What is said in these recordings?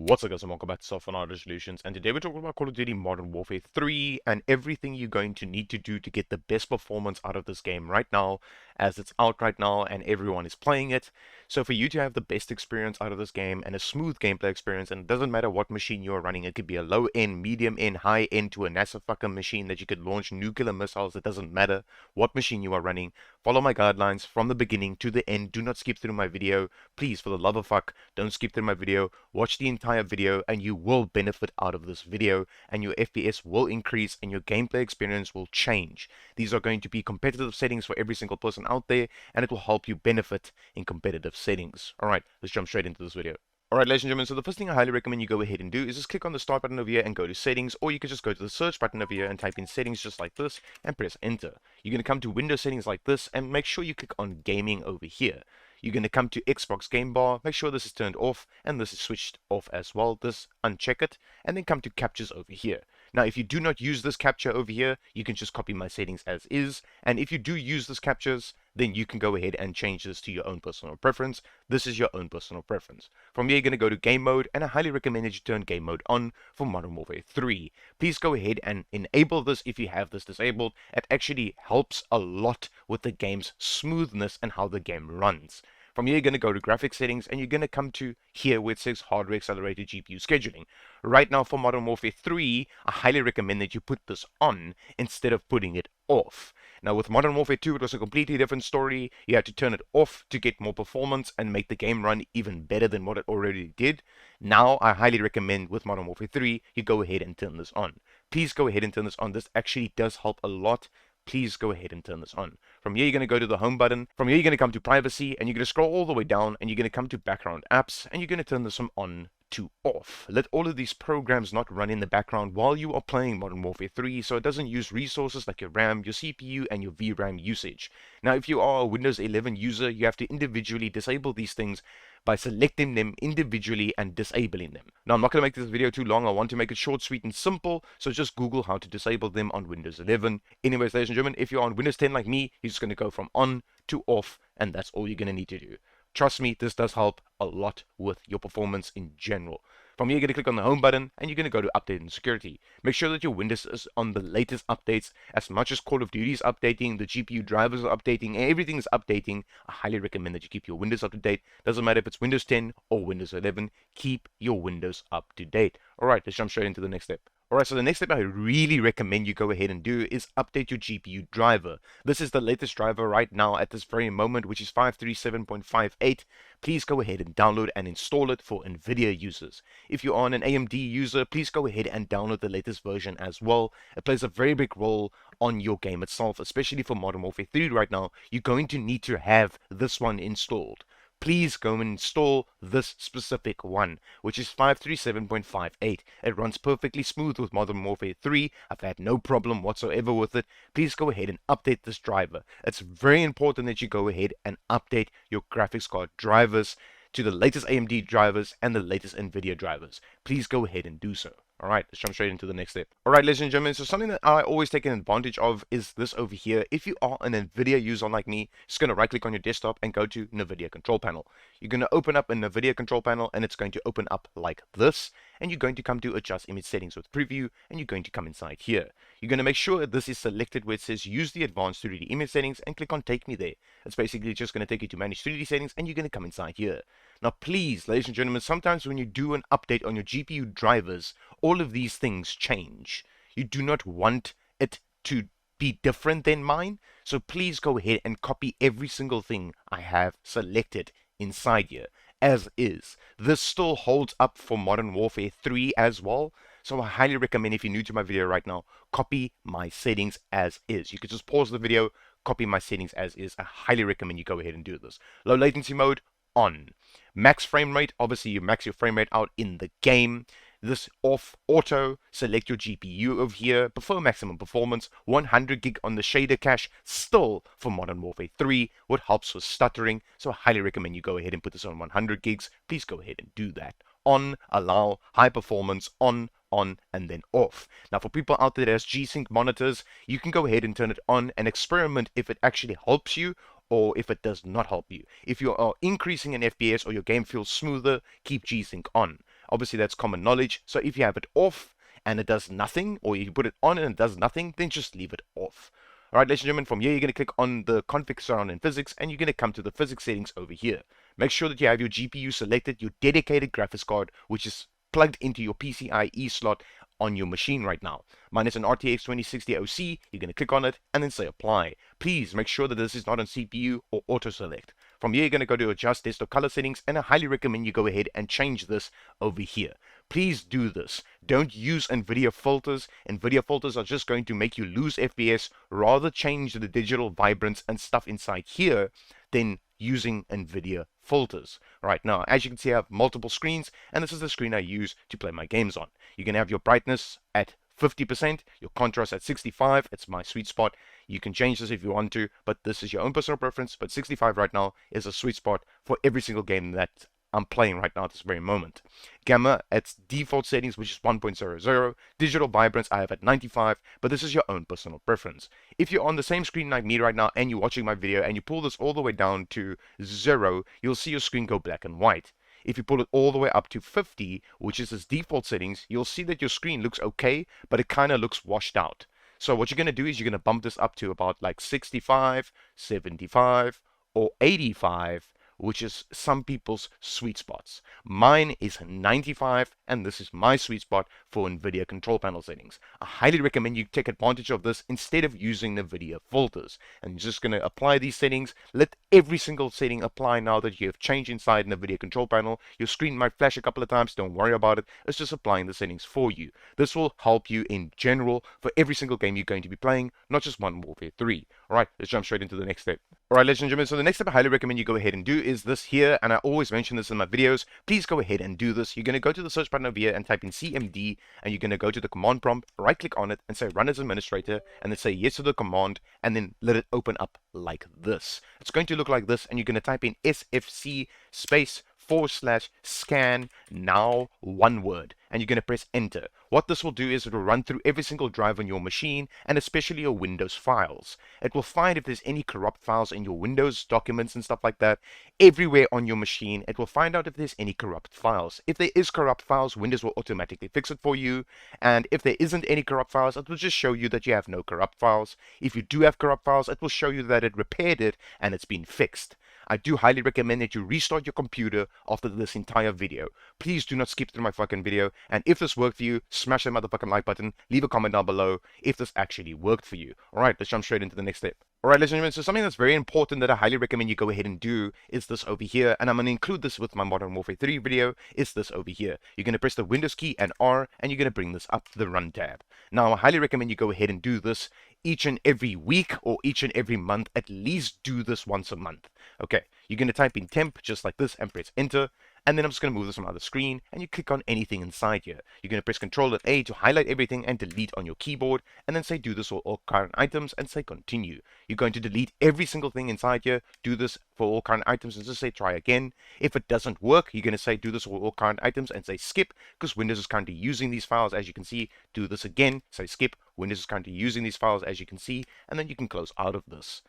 What's up guys, and welcome back to Soft Art Resolutions, and today we're talking about Call of Duty Modern Warfare 3 and everything you're going to need to do to get the best performance out of this game right now, as it's out right now and everyone is playing it. So for you to have the best experience out of this game and a smooth gameplay experience, and it doesn't matter what machine you're running, it could be a low end, medium end, high end to a NASA fucking machine that you could launch nuclear missiles, it doesn't matter what machine you are running. Follow my guidelines from the beginning to the end. Do not skip through my video. Please, for the love of fuck, don't skip through my video. Watch the entire video and you will benefit out of this video, and your FPS will increase and your gameplay experience will change. These are going to be competitive settings for every single person out there, and it will help you benefit in competitive settings. Alright, let's jump straight into this video. Alright, ladies and gentlemen, so the first thing I highly recommend you go ahead and do is just click on the start button over here and go to settings, or you can just go to the search button over here and type in settings just like this and press enter. You're going to come to Windows settings like this and make sure you click on gaming over here. You're going to come to Xbox game bar, make sure this is turned off and this is switched off as well. This, uncheck it, and then come to captures over here. Now if you do not use this capture over here, you can just copy my settings as is, and if you do use this captures, then you can go ahead and change this to your own personal preference. This is your own personal preference. From here you're going to go to game mode, and I highly recommend that you turn game mode on for Modern Warfare 3. Please go ahead and enable this if you have this disabled. It actually helps a lot with the game's smoothness and how the game runs. From here, you're going to go to graphics settings, and you're going to come to here where it says hardware accelerated GPU scheduling. Right now for Modern Warfare 3, I highly recommend that you put this on instead of putting it off. Now with Modern Warfare 2, it was a completely different story. You had to turn it off to get more performance and make the game run even better than what it already did. Now I highly recommend with Modern Warfare 3, you go ahead and turn this on. Please go ahead and turn this on. This actually does help a lot. Please go ahead and turn this on. From here, you're going to go to the home button. From here, you're going to come to privacy, and you're going to scroll all the way down, and you're going to come to background apps, and you're going to turn this from on to off. Let all of these programs not run in the background while you are playing Modern Warfare 3, so it doesn't use resources like your RAM, your CPU, and your VRAM usage. Now, if you are a Windows 11 user, you have to individually disable these things by selecting them individually and disabling them. Now, I'm not going to make this video too long. I want to make it short, sweet, and simple, so just Google how to disable them on Windows 11. Anyways, ladies and gentlemen, if you're on Windows 10 like me, you're just going to go from on to off, and that's all you're going to need to do. Trust me, this does help a lot with your performance in general. From here, you're going to click on the home button, and you're going to go to update and security. Make sure that your Windows is on the latest updates. As much as Call of Duty is updating, the GPU drivers are updating, everything is updating. I highly recommend that you keep your Windows up to date. Doesn't matter if it's Windows 10 or Windows 11, keep your Windows up to date. Alright, let's jump straight into the next step. Alright, so the next step I really recommend you go ahead and do is update your GPU driver. This is the latest driver right now at this very moment, which is 537.58. Please go ahead and download and install it for Nvidia users. If you are an AMD user, please go ahead and download the latest version as well. It plays a very big role on your game itself, especially for Modern Warfare 3 right now. You're going to need to have this one installed. Please go and install this specific one, which is 537.58. It runs perfectly smooth with Modern Warfare 3. I've had no problem whatsoever with it. Please go ahead and update this driver. It's very important that you go ahead and update your graphics card drivers to the latest AMD drivers and the latest Nvidia drivers. Please go ahead and do so. Alright, let's jump straight into the next step. Alright, ladies and gentlemen, so something that I always take an advantage of is this over here. If you are an Nvidia user like me, just going to right click on your desktop and go to Nvidia control panel. You're going to open up a Nvidia control panel, and it's going to open up like this, and you're going to come to adjust image settings with preview, and you're going to come inside here. You're going to make sure this is selected where it says use the advanced 3D image settings and click on take me there. It's basically just going to take you to manage 3D settings, and you're going to come inside here. Now please, ladies and gentlemen, sometimes when you do an update on your GPU drivers, all of these things change. You do not want it to be different than mine, so please go ahead and copy every single thing I have selected inside here as is. This still holds up for Modern Warfare 3 as well, so I highly recommend, if you're new to my video right now, copy my settings as is. You can just pause the video, copy my settings as is. I highly recommend you go ahead and do this. Low latency mode on. Max frame rate, obviously you max your frame rate out in the game. This off. Auto, select your GPU over here, prefer maximum performance, 100 gig on the shader cache, still for Modern Warfare 3, what helps with stuttering, so I highly recommend you go ahead and put this on 100 gigs. Please go ahead and do that. On, allow, high performance, on, and then off. Now for people out there that has G-Sync monitors, you can go ahead and turn it on and experiment if it actually helps you or if it does not help you. If you are increasing in FPS or your game feels smoother, keep G-Sync on. Obviously, that's common knowledge. So if you have it off and it does nothing, or you put it on and it does nothing, then just leave it off. All right, ladies and gentlemen, from here, you're going to click on the config surround in physics, and you're going to come to the physics settings over here. Make sure that you have your GPU selected, your dedicated graphics card, which is plugged into your PCIe slot on your machine right now. Mine is an RTX 2060 OC. You're going to click on it and then say apply. Please make sure that this is not on CPU or auto select. From here, you're going to go to adjust desktop color settings, and I highly recommend you go ahead and change this over here. Please do this. Don't use Nvidia filters. Nvidia filters are just going to make you lose FPS. Rather change the digital vibrance and stuff inside here than using Nvidia filters. Right now, as you can see, I have multiple screens, and this is the screen I use to play my games on. You're going to have your brightness at 50%, your contrast at 65, it's my sweet spot. You can change this if you want to, but this is your own personal preference, but 65 right now is a sweet spot for every single game that I'm playing right now at this very moment. Gamma at default settings, which is 1.00. Digital vibrance I have at 95, but this is your own personal preference. If you're on the same screen like me right now and you're watching my video and you pull this all the way down to 0, you'll see your screen go black and white. If you pull it all the way up to 50, which is its default settings, you'll see that your screen looks okay, but it kind of looks washed out. So what you're going to do is you're going to bump this up to about like 65, 75, or 85, which is some people's sweet spots. Mine is 95, and this is my sweet spot for Nvidia control panel settings. I highly recommend you take advantage of this instead of using Nvidia filters. And you're just going to apply these settings. Let every single setting apply now that you have changed inside Nvidia control panel. Your screen might flash a couple of times. Don't worry about it. It's just applying the settings for you. This will help you in general for every single game you're going to be playing, not just Modern Warfare 3. Alright, let's jump straight into the next step. Alright, ladies and gentlemen, so the next step I highly recommend you go ahead and do is this here, and I always mention this in my videos. Please go ahead and do this. You're going to go to the search button over here and type in CMD, and you're going to go to the command prompt, right click on it, and say run as administrator, and then say yes to the command, and then let it open up like this. It's going to look like this, and you're going to type in SFC space /scan now, one word, and you're going to press enter. What this will do is it will run through every single drive on your machine, and especially your Windows files. It will find if there's any corrupt files in your Windows documents and stuff like that everywhere on your machine. It will find out if there's any corrupt files. If there is corrupt files, Windows will automatically fix it for you, and if there isn't any corrupt files, it will just show you that you have no corrupt files. If you do have corrupt files, it will show you that it repaired it and it's been fixed. I do highly recommend that you restart your computer after this entire video. Please do not skip through my fucking video, and if this worked for you, smash that motherfucking like button, leave a comment down below if this actually worked for you. Alright, let's jump straight into the next step. Alright, ladies and gentlemen, so something that's very important that I highly recommend you go ahead and do is this over here, and I'm going to include this with my Modern Warfare 3 video, is this over here. You're going to press the Windows key and R, and you're going to bring this up to the Run tab. Now, I highly recommend you go ahead and do this each and every week or each and every month. At least do this once a month. Okay, you're going to type in temp just like this and press enter. And then I'm just going to move this on the screen, and you click on anything inside here. You're going to press Ctrl and A to highlight everything and delete on your keyboard, and then say do this for all current items and say continue. You're going to delete every single thing inside here, do this for all current items and just say try again. If it doesn't work, you're going to say do this for all current items and say skip, because Windows is currently using these files as you can see. Do this again, say skip. Windows is currently using these files as you can see, and then you can close out of this.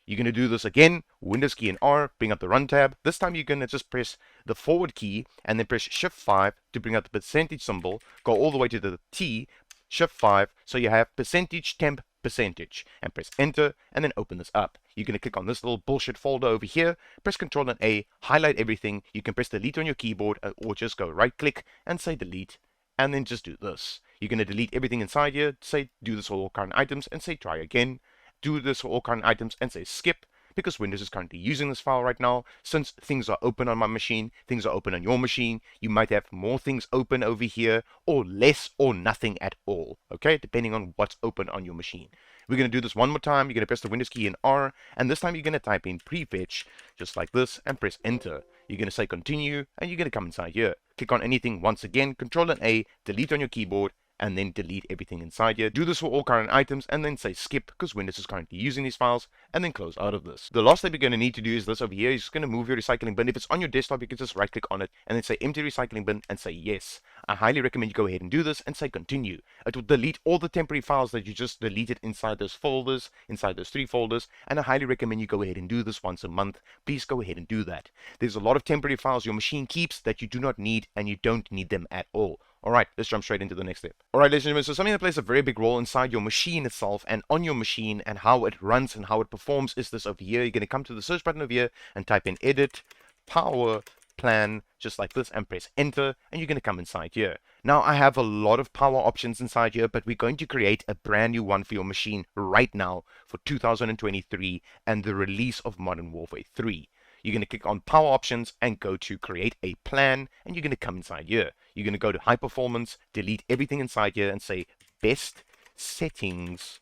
You're going to do this again, Windows key and R, bring up the Run tab. This time you're going to just press the forward key and then press Shift 5 to bring up the percentage symbol, go all the way to the T, Shift 5, so you have percentage temp percentage, and press enter, and then open this up. You're going to click on this little bullshit folder over here, press Ctrl and A, highlight everything. You can press delete on your keyboard or just go right click and say delete, and then just do this. You're going to delete everything inside here, say do this for all current items, and say try again. Do this for all current items and say skip, because Windows is currently using this file right now. Since things are open on my machine, things are open on your machine, you might have more things open over here, or less or nothing at all, okay, depending on what's open on your machine. We're going to do this one more time. You're going to press the Windows key and R, and this time you're going to type in prefetch, just like this, and press enter. You're going to say continue, and you're going to come inside here. Click on anything once again, Control and A, delete on your keyboard, and then delete everything inside here. Do this for all current items and then say skip, because Windows is currently using these files, and then close out of this. The last step you're going to need to do is this over here. You're just going to move your recycling bin. If it's on your desktop, you can just right click on it and then say empty recycling bin and say yes. I highly recommend you go ahead and do this and say continue. It will delete all the temporary files that you just deleted inside those folders, inside those 3 folders, and I highly recommend you go ahead and do this once a month. Please go ahead and do that. There's a lot of temporary files your machine keeps that you do not need, and you don't need them at all. Alright, let's jump straight into the next step. Alright, ladies and gentlemen, so something that plays a very big role inside your machine itself and on your machine and how it runs and how it performs is this over here. You're going to come to the search button over here and type in edit power plan just like this and press enter, and you're going to come inside here. Now I have a lot of power options inside here, but we're going to create a brand new one for your machine right now for 2023 and the release of Modern Warfare 3. You're going to click on power options and go to create a plan, and you're going to come inside here. You're going to go to high performance, delete everything inside here and say best settings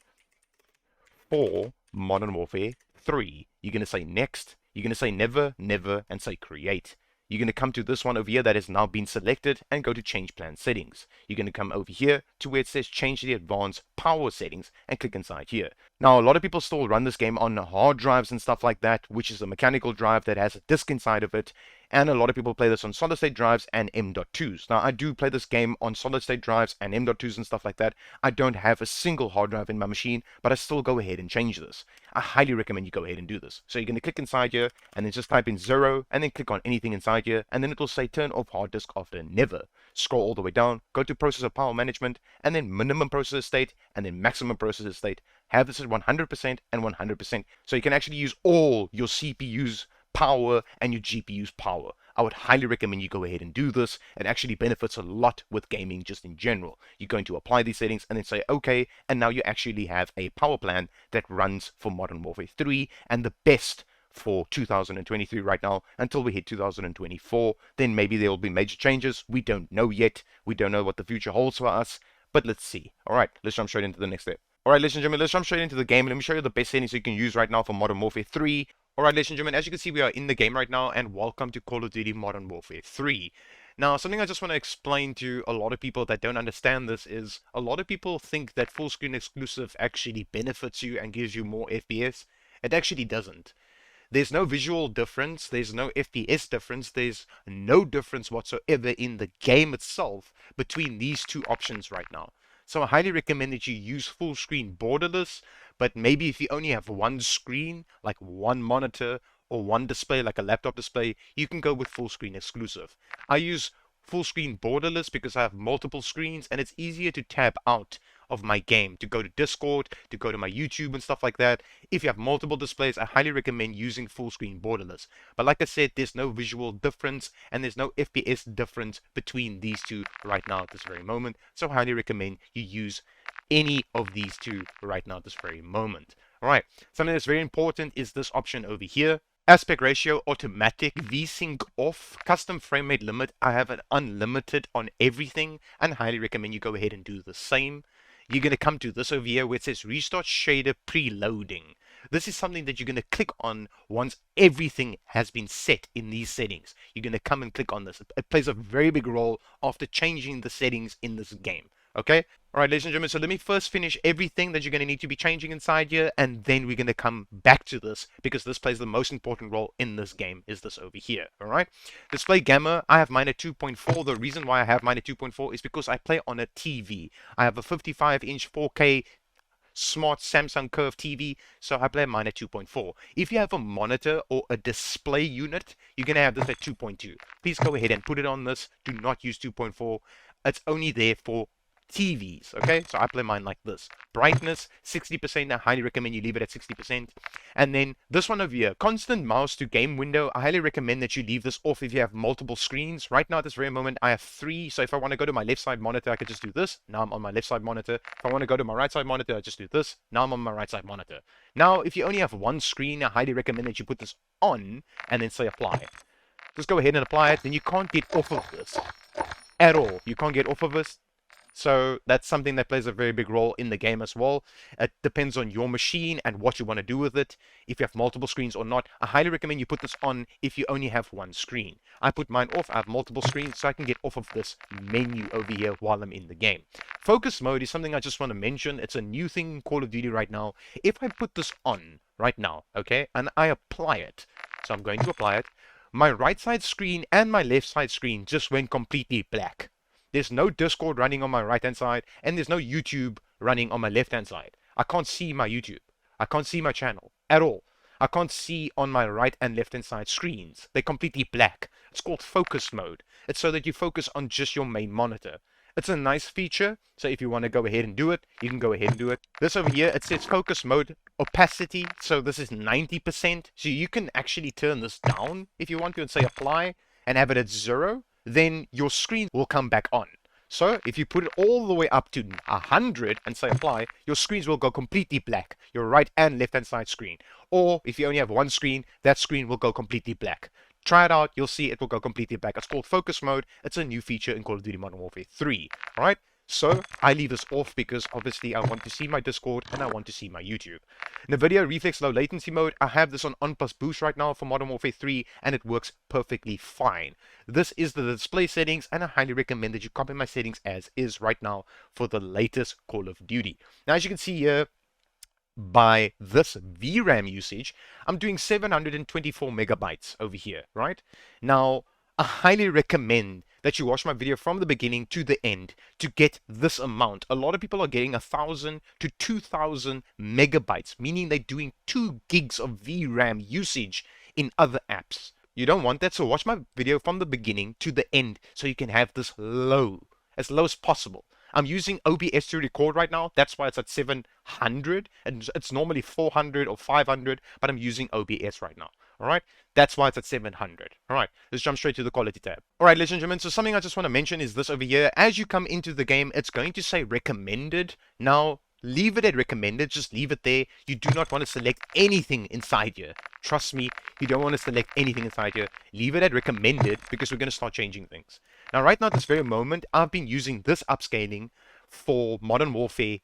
for Modern Warfare 3. You're going to say next. You're going to say never, never, and say create. You're going to come to this one over here that has now been selected and go to change plan settings. You're going to come over here to where it says change the advanced power settings and click inside here. Now, a lot of people still run this game on hard drives and stuff like that, which is a mechanical drive that has a disk inside of it. And a lot of people play this on solid state drives and M.2s. Now, I do play this game on solid state drives and M.2s and stuff like that. I don't have a single hard drive in my machine, but I still go ahead and change this. I highly recommend you go ahead and do this. So you're going to click inside here and then just type in 0 and then click on anything inside here, and then it will say turn off hard disk after never. Scroll all the way down, go to processor power management, and then minimum processor state, and then maximum processor state. Have this at 100% and 100%, so you can actually use all your CPU's power and your GPU's power. I would highly recommend you go ahead and do this. It actually benefits a lot with gaming just in general. You're going to apply these settings and then say okay, and now you actually have a power plan that runs for Modern Warfare 3 and the best for 2023 right now until we hit 2024. Then maybe there will be major changes. We don't know yet. We don't know what the future holds for us, but let's see. Alright, let's jump straight into the next step. Alright, ladies and gentlemen, let's jump straight into the game. Let me show you the best settings you can use right now for Modern Warfare 3. Alright, ladies and gentlemen, as you can see, we are in the game right now, and welcome to Call of Duty Modern Warfare 3. Now, something I just want to explain to a lot of people that don't understand this is a lot of people think that full screen exclusive actually benefits you and gives you more FPS. It actually doesn't. There's no visual difference, there's no FPS difference, there's no difference whatsoever in the game itself between these two options right now. So I highly recommend that you use full screen borderless, but maybe if you only have one screen, like one monitor or one display, like a laptop display, you can go with full screen exclusive. I use full screen borderless because I have multiple screens and it's easier to tab out of my game, to go to Discord, to go to my YouTube and stuff like that. If you have multiple displays, I highly recommend using full screen borderless. But like I said, there's no visual difference and there's no FPS difference between these two right now at this very moment. So I highly recommend you use any of these two right now at this very moment. Alright, something that's very important is this option over here. Aspect ratio, automatic, VSync off, custom frame rate limit. I have it unlimited on everything and highly recommend you go ahead and do the same. You're going to come to this over here where it says restart shader preloading. This is something that you're going to click on once everything has been set in these settings. You're going to come and click on this. It plays a very big role after changing the settings in this game. Okay? Alright, ladies and gentlemen, so let me first finish everything that you're going to need to be changing inside here, and then we're going to come back to this, because this plays the most important role in this game, is this over here. Alright? Display gamma, I have mine at 2.4. The reason why I have mine at 2.4 is because I play on a TV. I have a 55-inch 4K smart Samsung Curve TV, so I play mine at 2.4. If you have a monitor or a display unit, you're going to have this at 2.2. Please go ahead and put it on this. Do not use 2.4. It's only there for TVs, okay? So I play mine like this. Brightness, 60%. I highly recommend you leave it at 60%. And then this one over here, constant mouse to game window. I highly recommend that you leave this off if you have multiple screens. Right now at this very moment, I have 3. So if I want to go to my left side monitor, I could just do this. Now I'm on my left side monitor. If I want to go to my right side monitor, I just do this. Now I'm on my right side monitor. Now, if you only have one screen, I highly recommend that you put this on and then say apply. Just go ahead and apply it. Then you can't get off of this at all. You can't get off of this. So that's something that plays a very big role in the game as well. It depends on your machine and what you want to do with it. If you have multiple screens or not, I highly recommend you put this on if you only have one screen. I put mine off. I have multiple screens, so I can get off of this menu over here while I'm in the game. Focus mode is something I just want to mention. It's a new thing in Call of Duty right now. If I put this on right now, okay, and I apply it, so I'm going to apply it, my right side screen and my left side screen just went completely black. There's no Discord running on my right hand side, and there's no YouTube running on my left hand side. I can't see my YouTube. I can't see my channel at all. I can't see on my right and left hand side screens. They're completely black. It's called focus mode. It's so that you focus on just your main monitor. It's a nice feature, so if you want to go ahead and do it, you can go ahead and do it. This over here, it says focus mode opacity, so this is 90%. So you can actually turn this down if you want to and say apply and have it at 0, then your screen will come back on. So if you put it all the way up to 100 and say apply, your screens will go completely black, your right and left hand side screen. Or if you only have one screen, that screen will go completely black. Try it out, you'll see it will go completely black. It's called focus mode. It's a new feature in Call of Duty Modern Warfare 3. Alright, so I leave this off because obviously I want to see my Discord and I want to see my YouTube. Nvidia Reflex Low Latency mode, I have this on plus boost right now for Modern Warfare 3 and it works perfectly fine. This is the display settings and I highly recommend that you copy my settings as is right now for the latest Call of Duty. Now as you can see here, by this VRAM usage, I'm doing 724 megabytes over here, right? Now, I highly recommend that you watch my video from the beginning to the end to get this amount. A lot of people are getting 1,000 to 2,000 megabytes, meaning they're doing 2 gigs of VRAM usage in other apps. You don't want that, so watch my video from the beginning to the end so you can have this as low as possible. I'm using OBS to record right now. That's why it's at 700 and it's normally 400 or 500, but I'm using OBS right now. All right, that's why it's at 700. All right, let's jump straight to the quality tab. All right, ladies and gentlemen, so something I just want to mention is this over here. As you come into the game, it's going to say recommended. Now, leave it at recommended, just leave it there. You do not want to select anything inside here. Trust me, you don't want to select anything inside here. Leave it at recommended because we're going to start changing things. Now, right now, at this very moment, I've been using this upscaling for Modern Warfare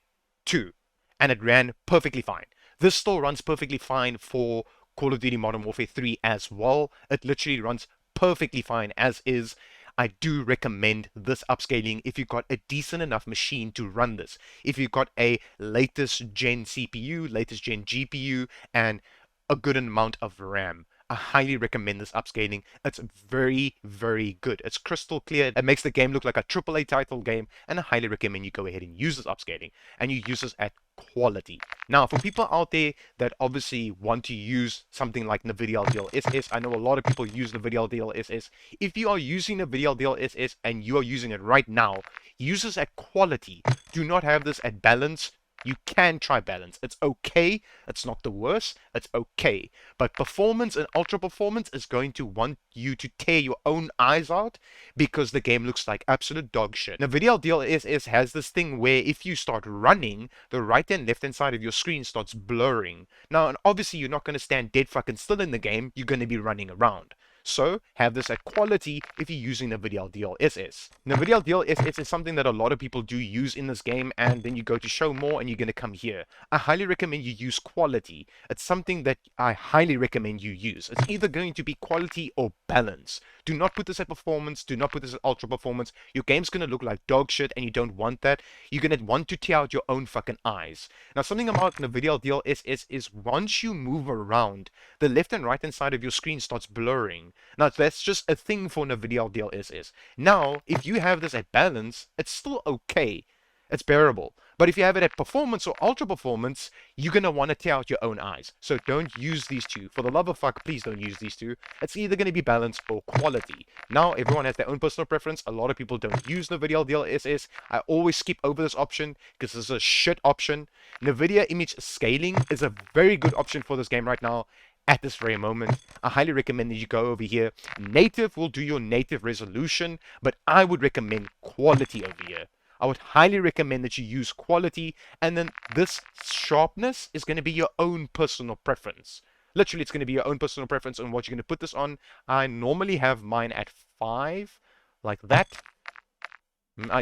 2, and it ran perfectly fine. This still runs perfectly fine for Call of Duty Modern Warfare 3 as well. It literally runs perfectly fine as is. I do recommend this upscaling if you've got a decent enough machine to run this. If you've got a latest gen CPU, latest gen GPU, and a good amount of RAM. I highly recommend this upscaling. It's very, very good. It's crystal clear. It makes the game look like a AAA title game, and I highly recommend you go ahead and use this upscaling, and you use this at quality. Now, for people out there that obviously want to use something like Nvidia DLSS, I know a lot of people use Nvidia DLSS. If you are using Nvidia DLSS and you are using it right now, use this at quality. Do not have this at balance. You can try balance. It's okay. It's not the worst. It's okay. But performance and ultra performance is going to want you to tear your own eyes out because the game looks like absolute dog shit. Nvidia DLSS has this thing where if you start running, the right and left hand side of your screen starts blurring. Now, and obviously you're not going to stand dead fucking still in the game. You're going to be running around. So have this at quality if you're using Nvidia DLSS. Nvidia DLSS is something that a lot of people do use in this game, and then you go to show more and you're going to come here. I highly recommend you use quality. It's something that I highly recommend you use. It's either going to be quality or balance. Do not put this at performance. Do not put this at ultra performance. Your game's going to look like dog shit and you don't want that. You're going to want to tear out your own fucking eyes. Now, something about Nvidia DLSS is once you move around, the left and right hand side of your screen starts blurring. Now, that's just a thing for Nvidia DLSS. Now, if you have this at balance, it's still okay. It's bearable. But if you have it at performance or ultra performance, you're going to want to tear out your own eyes. So don't use these two. For the love of fuck, please don't use these two. It's either going to be balance or quality. Now, everyone has their own personal preference. A lot of people don't use Nvidia DLSS. I always skip over this option because it's a shit option. Nvidia image scaling is a very good option for this game right now. At this very moment, I highly recommend that you go over here. Native will do your native resolution, but I would recommend quality over here. I would highly recommend that you use quality, and then this sharpness is going to be your own personal preference. Literally, it's going to be your own personal preference on what you're going to put this on. I normally have mine at 5, like that.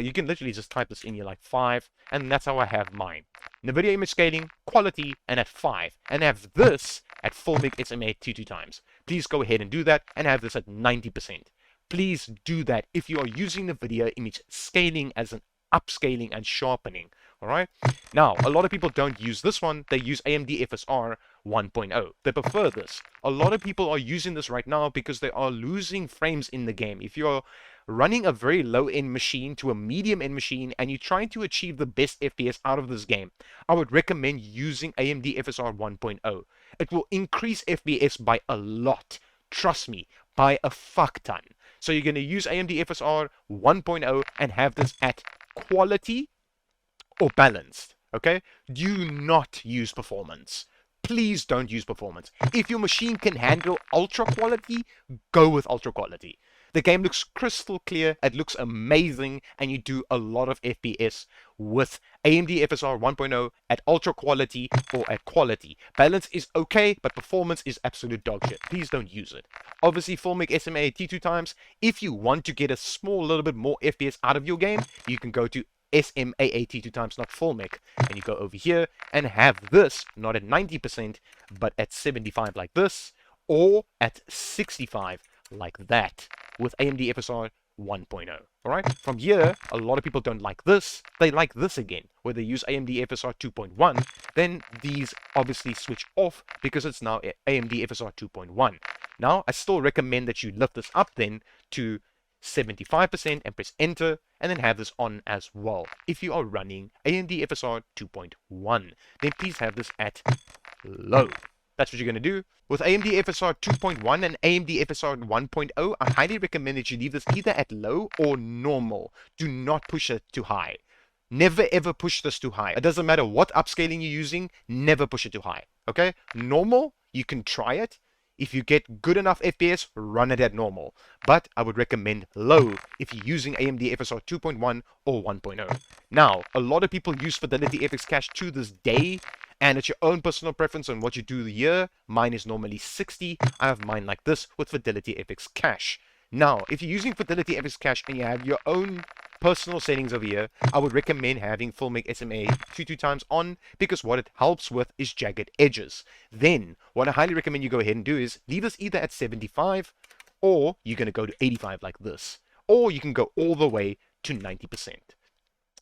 You can literally just type this in here like 5, and that's how I have mine. Nvidia image scaling, quality, and at 5. And have this at full MIG SMA 2 times. Please go ahead and do that, and have this at 90%. Please do that if you are using Nvidia image scaling as an upscaling and sharpening. Alright? Now, a lot of people don't use this one. They use AMD FSR 1.0. They prefer this. A lot of people are using this right now because they are losing frames in the game. If you're running a very low-end machine to a medium-end machine and you're trying to achieve the best FPS out of this game, I would recommend using AMD FSR 1.0. It will increase FPS by a lot. Trust me, by a fuck ton. So you're going to use AMD FSR 1.0 and have this at quality or balanced, okay? Do not use performance. Please don't use performance. If your machine can handle ultra quality, go with ultra quality. The game looks crystal clear, it looks amazing, and you do a lot of FPS with AMD FSR 1.0 at ultra quality or at quality. Balance is okay, but performance is absolute dog shit. Please don't use it. Obviously, Filmic SMA T2 times. If you want to get a small little bit more FPS out of your game, you can go to SMAAT 2 times, not Filmic, and you go over here and have this not at 90% but at 75 like this, or at 65 like that with AMD FSR 1.0. Alright, from here, a lot of people don't like this, they like this again. Where they use AMD FSR 2.1, then these obviously switch off because it's now AMD FSR 2.1. Now, I still recommend that you lift this up then to 75% and press enter, and then have this on as well. If you are running AMD FSR 2.1, then please have this at low. That's what you're going to do. With AMD FSR 2.1 and AMD FSR 1.0, I highly recommend that you leave this either at low or normal. Do not push it too high. Never ever push this too high. It doesn't matter what upscaling you're using, never push it too high. Okay? Normal, you can try it. If you get good enough FPS, run it at normal. But I would recommend low if you're using AMD FSR 2.1 or 1.0. Now, a lot of people use Fidelity FX Cache to this day, and it's your own personal preference on what you do here. Mine is normally 60. I have mine like this with Fidelity FX Cache. Now, if you're using Fidelity FX Cache and you have your own personal settings over here, I would recommend having Filmic SMA 2 times on, because what it helps with is jagged edges. Then, what I highly recommend you go ahead and do is leave this either at 75, or you're going to go to 85 like this, or you can go all the way to 90%.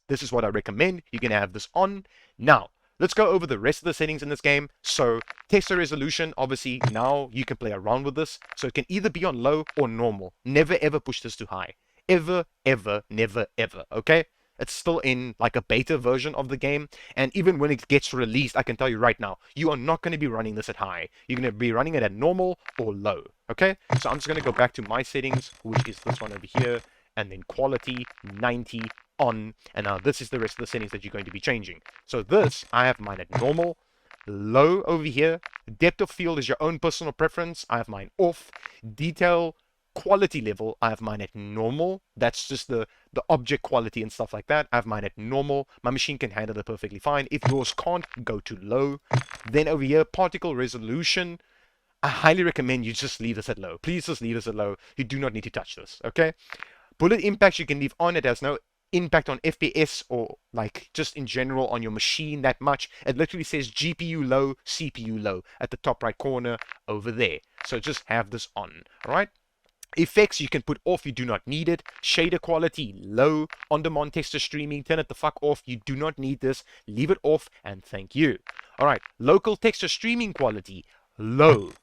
This is what I recommend. You're going to have this on. Now, let's go over the rest of the settings in this game. So, texture resolution, obviously, now you can play around with this. So it can either be on low or normal. Never ever push this too high. Ever, ever, never, ever, okay? It's still in like a beta version of the game, and even when it gets released, I can tell you right now, you are not going to be running this at high. You're going to be running it at normal or low, okay? So I'm just going to go back to my settings, which is this one over here, and then quality, 90, on, and now this is the rest of the settings that you're going to be changing. So this, I have mine at normal, low over here, depth of field is your own personal preference, I have mine off, detail, quality level, I have mine at normal. That's just the object quality and stuff like that. I have mine at normal. My machine can handle it perfectly fine. If yours can't, go to low. Then over here, particle resolution, I highly recommend you just leave this at low. Please just leave this at low. You do not need to touch this, okay? Bullet impacts you can leave on. It has no impact on FPS or like just in general on your machine that much. It literally says GPU low, CPU low at the top right corner over there. So just have this on, all right? Effects you can put off, you do not need it. Shader quality low. On-demand texture streaming, turn it the fuck off. You do not need this. Leave it off and thank you. Alright, local texture streaming quality low.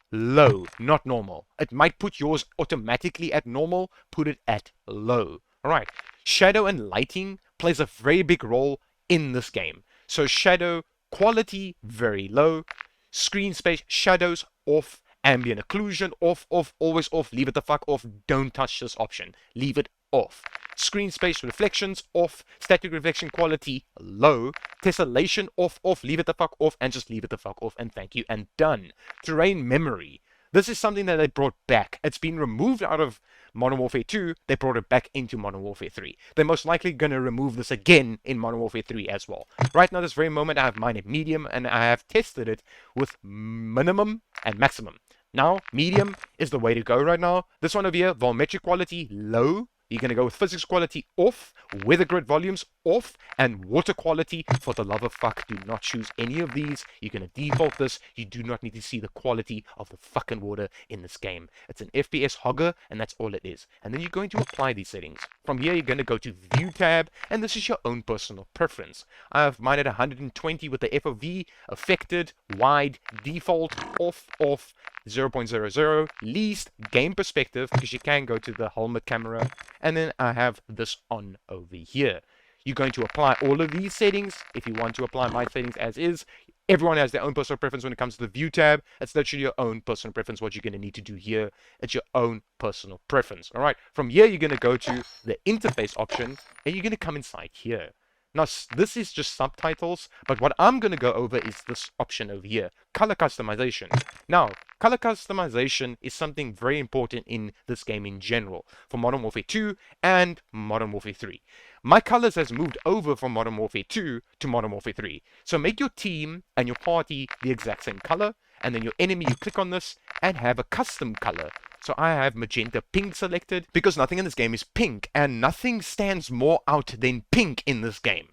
Low, not normal. It might put yours automatically at normal. Put it at low. Alright, shadow and lighting plays a very big role in this game. So shadow quality very low. Screen space shadows off. Ambient occlusion, off, always off, leave it the fuck off, don't touch this option, leave it off. Screen space reflections, off, static reflection quality, low, tessellation, off, leave it the fuck off, and just leave it the fuck off, and thank you, and done. Terrain memory. This is something that they brought back. It's been removed out of Modern Warfare 2, they brought it back into Modern Warfare 3. They're most likely going to remove this again in Modern Warfare 3 as well. Right now, this very moment, I have mine at medium, and I have tested it with minimum and maximum. Now, medium is the way to go right now. This one over here, volumetric quality, low. You're going to go with physics quality off, weather grid volumes off, and water quality, for the love of fuck, do not choose any of these. You're going to default this. You do not need to see the quality of the fucking water in this game. It's an FPS hogger, and that's all it is. And then you're going to apply these settings. From here, you're going to go to View tab, and this is your own personal preference. I have mine at 120 with the FOV, affected, wide, default, off, 0.00, least, game perspective, because you can go to the helmet camera, and then I have this on over here. You're going to apply all of these settings. If you want to apply my settings as is, everyone has their own personal preference when it comes to the view tab. It's literally your own personal preference, what you're going to need to do here. It's your own personal preference. All right. From here, you're going to go to the interface option, and you're going to come inside here. Now, this is just subtitles, but what I'm going to go over is this option over here, color customization. Now, color customization is something very important in this game in general, for Modern Warfare 2 and Modern Warfare 3. My colors has moved over from Modern Warfare 2 to Modern Warfare 3. So make your team and your party the exact same color, and then your enemy, you click on this and have a custom color. So I have magenta pink selected because nothing in this game is pink, and nothing stands more out than pink in this game.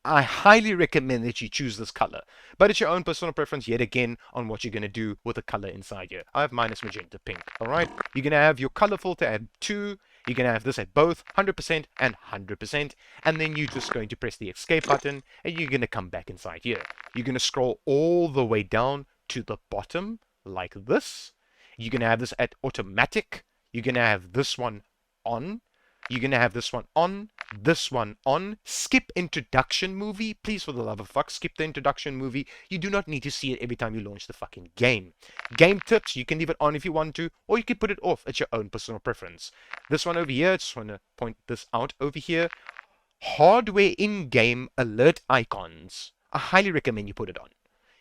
I highly recommend that you choose this color, but it's your own personal preference yet again on what you're going to do with the color inside here. I have minus magenta pink. All right, you're going to have your color filter at 2. You're going to have this at both 100% and 100%, and then you're just going to press the escape button, and you're going to come back inside here. You're going to scroll all the way down to the bottom like this. You're going to have this at automatic. You're going to have this one on. You're going to have this one on, skip introduction movie. Please, for the love of fuck, skip the introduction movie. You do not need to see it every time you launch the fucking game. Game tips, you can leave it on if you want to, or you can put it off. It's your own personal preference. This one over here, I just want to point this out over here. Hardware in-game alert icons. I highly recommend you put it on.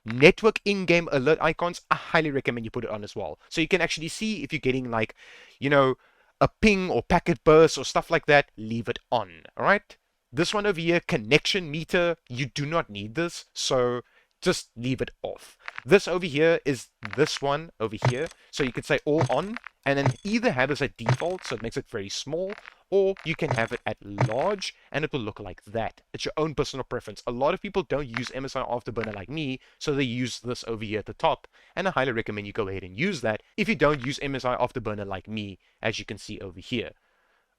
Network in-game alert icons, I highly recommend you put it on as well. So you can actually see if you're getting like, you know, a ping or packet burst or stuff like that, leave it on. All right. This one over here, connection meter, you do not need this. So just leave it off. This over here is this one over here. So you can say all on and then either have this at default, so it makes it very small, or you can have it at large and it will look like that. It's your own personal preference. A lot of people don't use MSI Afterburner like me, so they use this over here at the top, and I highly recommend you go ahead and use that if you don't use MSI Afterburner like me, as you can see over here.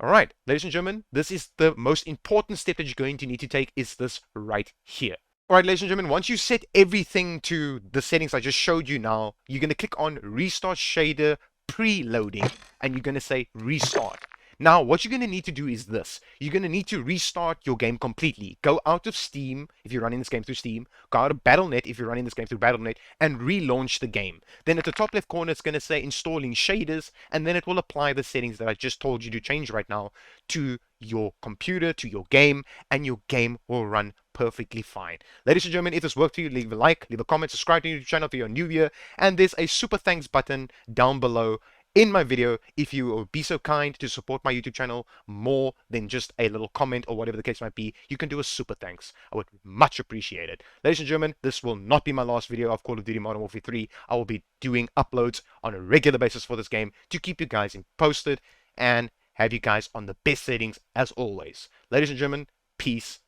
Alright, ladies and gentlemen, this is the most important step that you're going to need to take, is this right here. Alright, ladies and gentlemen, once you set everything to the settings I just showed you now, you're going to click on Restart Shader Preloading, and you're going to say Restart. Now, what you're going to need to do is this. You're going to need to restart your game completely. Go out of Steam if you're running this game through Steam. Go out of Battle.net if you're running this game through Battle.net, and relaunch the game. Then at the top left corner, it's going to say installing shaders, and then it will apply the settings that I just told you to change right now to your computer, to your game, and your game will run perfectly fine. Ladies and gentlemen, if this worked for you, leave a like, leave a comment, subscribe to the YouTube channel if you're new here, and there's a super thanks button down below in my video if you will be so kind to support my YouTube channel more than just a little comment or whatever the case might be. You can do a super thanks. I would much appreciate it. Ladies and gentlemen, this will not be my last video of Call of Duty Modern Warfare 3. I will be doing uploads on a regular basis for this game to keep you guys posted and have you guys on the best settings as always. Ladies and gentlemen, peace